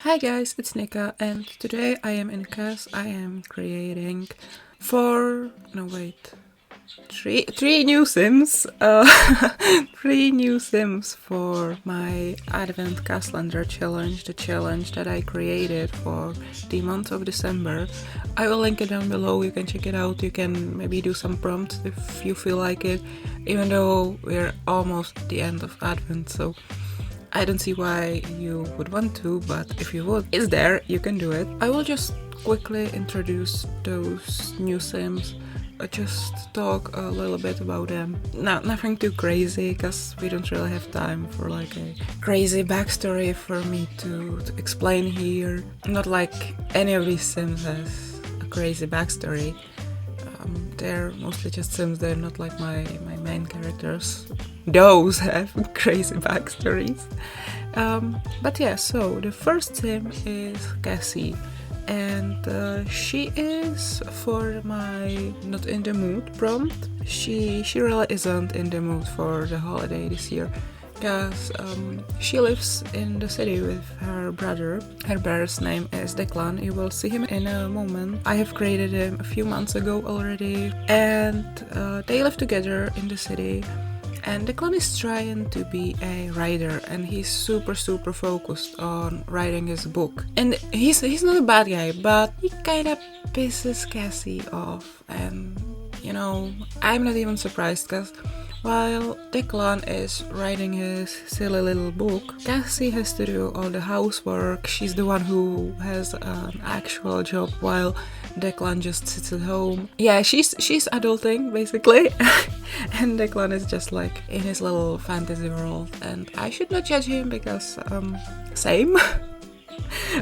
Hi guys, it's Nika, and today I am in CAS. I am creating three new sims. Three new sims for my Advent Calendar challenge, the challenge that I created for the month of December. I will link it down below. You can check it out. You can maybe do some prompts if you feel like it, even though we're almost at the end of Advent, so I don't see why you would want to, but if you would, it's there, you can do it. I will just quickly introduce those new sims, just talk a little bit about them. Nothing too crazy, because we don't really have time for like a crazy backstory for me to explain here. Not like any of these sims has a crazy backstory. They're mostly just sims, they're not like my main characters. Those have crazy backstories. But yeah, so the first sim is Cassie, and she is for my not in the mood prompt. She really isn't in the mood for the holiday this year, because she lives in the city with her brother. Her brother's name is Declan. You will see him in a moment. I have created him a few months ago already, and they live together in the city. And Declan is trying to be a writer, and he's super focused on writing his book. And he's not a bad guy, but he kind of pisses Cassie off. And you know, I'm not even surprised, because while Declan is writing his silly little book, Cassie has to do all the housework. She's the one who has an actual job, while Declan just sits at home. Yeah, she's adulting basically, and Declan is just like in his little fantasy world. And I should not judge him, because same.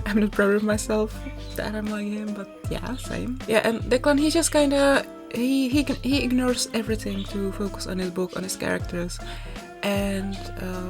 I'm not proud of myself that I'm like him, but yeah, same. Yeah, and Declan, he just kinda he ignores everything to focus on his book, on his characters. And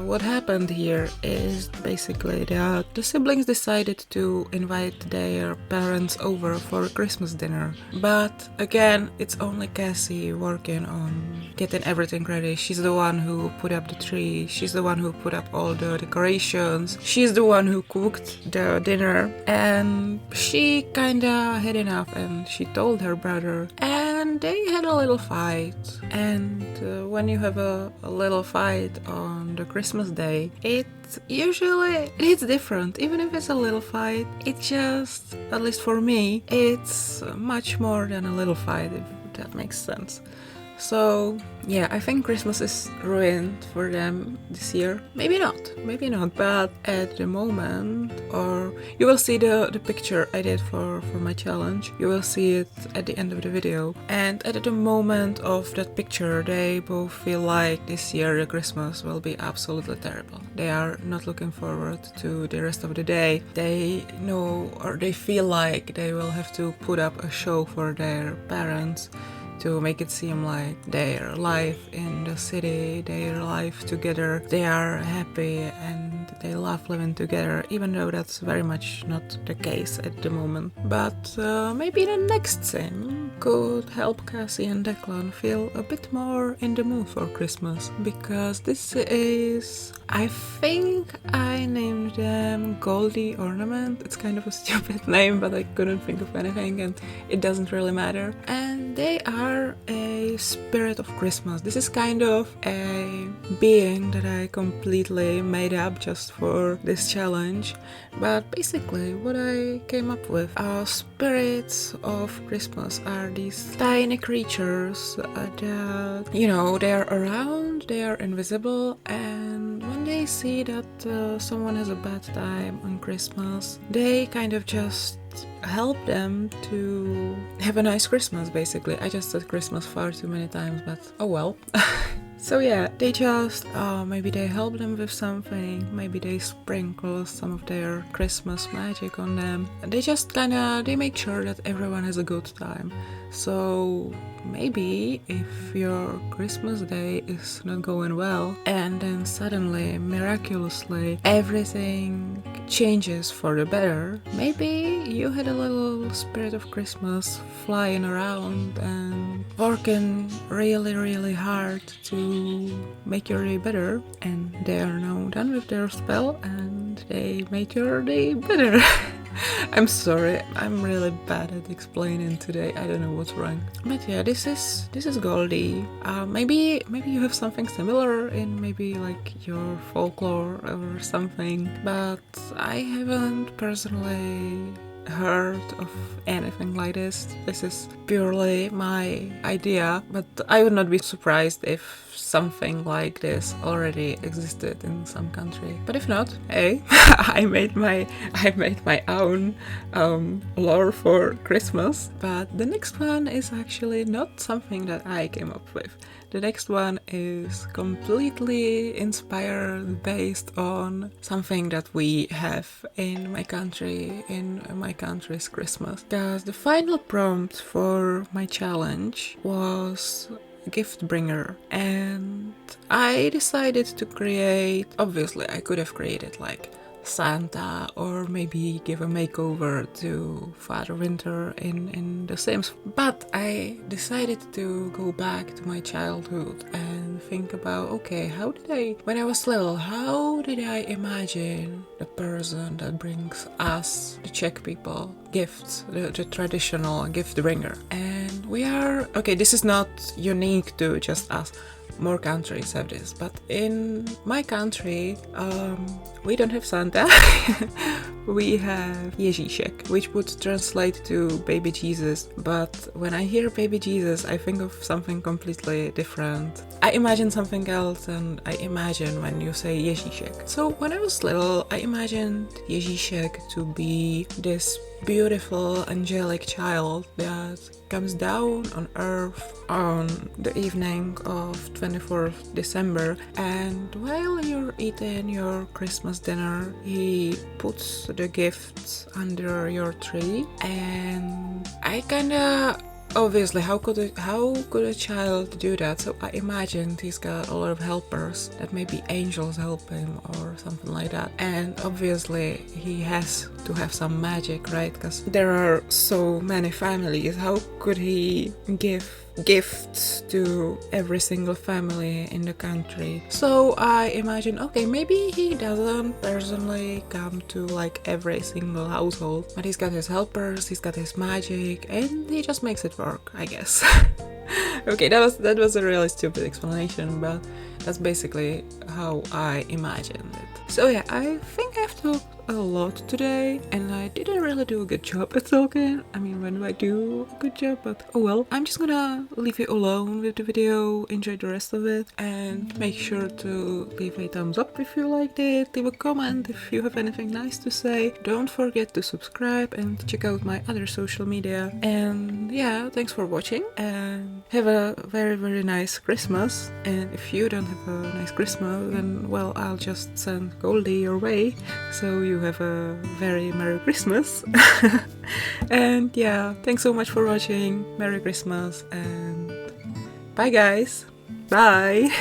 what happened here is basically that the siblings decided to invite their parents over for a Christmas dinner. But again, it's only Cassie working on getting everything ready. She's the one who put up the tree, she's the one who put up all the decorations, she's the one who cooked the dinner, and she kinda had enough and she told her brother, and they had a little fight. And when you have a little fight on the Christmas day, it's different. Even if it's a little fight, it's just, at least for me, it's much more than a little fight, if that makes sense. So yeah, I think Christmas is ruined for them this year. Maybe not, but at the moment, or you will see the picture I did for my challenge. You will see it at the end of the video. And at the moment of that picture, they both feel like this year the Christmas will be absolutely terrible. They are not looking forward to the rest of the day. They know, or they feel like they will have to put up a show for their parents to make it seem like their life in the city, their life together, they are happy and they love living together, even though that's very much not the case at the moment. But maybe the next sim could help Cassie and Declan feel a bit more in the mood for Christmas, because this is, I think I named them Goldie Ornament. It's kind of a stupid name, but I couldn't think of anything and it doesn't really matter. And they are a spirit of Christmas. This is kind of a being that I completely made up just for this challenge, but basically what I came up with are spirits of Christmas are these tiny creatures that, you know, they're around, they are invisible, and when they see that someone has a bad time on Christmas, they kind of just help them to have a nice Christmas, basically. I just said Christmas far too many times, but oh well. So yeah, they just, maybe they help them with something, maybe they sprinkle some of their Christmas magic on them, and they just they make sure that everyone has a good time. So maybe if your Christmas day is not going well, and then suddenly, miraculously, everything changes for the better, maybe you had a little spirit of Christmas flying around and working really hard to make your day better, and they are now done with their spell and and they make your day better. I'm sorry, I'm really bad at explaining today. I don't know what's wrong. But yeah, this is Goldie. Maybe you have something similar in maybe like your folklore or something, but I haven't personally heard of anything like this. This is purely my idea, but I would not be surprised if something like this already existed in some country. But if not, hey, I made my own lore for Christmas. But the next one is actually not something that I came up with. The next one is completely inspired based on something that we have in my country, in my country's Christmas. Because the final prompt for my challenge was gift bringer, and I decided to create, obviously I could have created like Santa or maybe give a makeover to Father Winter in The Sims, but I decided to go back to my childhood and think about, okay, when I was little, how did I imagine the person that brings us, the Czech people, gifts, the traditional gift bringer. And we are, okay, this is not unique to just us. More countries have this, but in my country, we don't have Santa. We have Ježíšek, which would translate to baby Jesus, but when I hear baby Jesus, I think of something completely different. I imagine something else, and I imagine when you say Ježíšek. So when I was little, I imagined Ježíšek to be this beautiful angelic child that comes down on earth on the evening of 24th December, and while you're eating your Christmas dinner, he puts the gifts under your tree. And I kinda, obviously, how could a child do that? So I imagined he's got a lot of helpers, that maybe angels help him or something like that. And obviously he has to have some magic, right? Because there are so many families. How could he give gifts to every single family in the country? So I imagine, okay, maybe he doesn't personally come to like every single household, but he's got his helpers, he's got his magic, and he just makes it work, I guess. Okay, that was a really stupid explanation, but that's basically how I imagined it. So yeah, I think I've talked a lot today, and I didn't really do a good job at talking. I mean, when do I do a good job? But oh well. I'm just gonna leave you alone with the video, enjoy the rest of it, and make sure to leave a thumbs up if you liked it, leave a comment if you have anything nice to say. Don't forget to subscribe and check out my other social media. And yeah, thanks for watching, and have a very, very nice Christmas. And if you don't have a nice Christmas, then well, I'll just send Goldie your way, so you have a very Merry Christmas. And yeah, thanks so much for watching. Merry Christmas, and bye guys. Bye.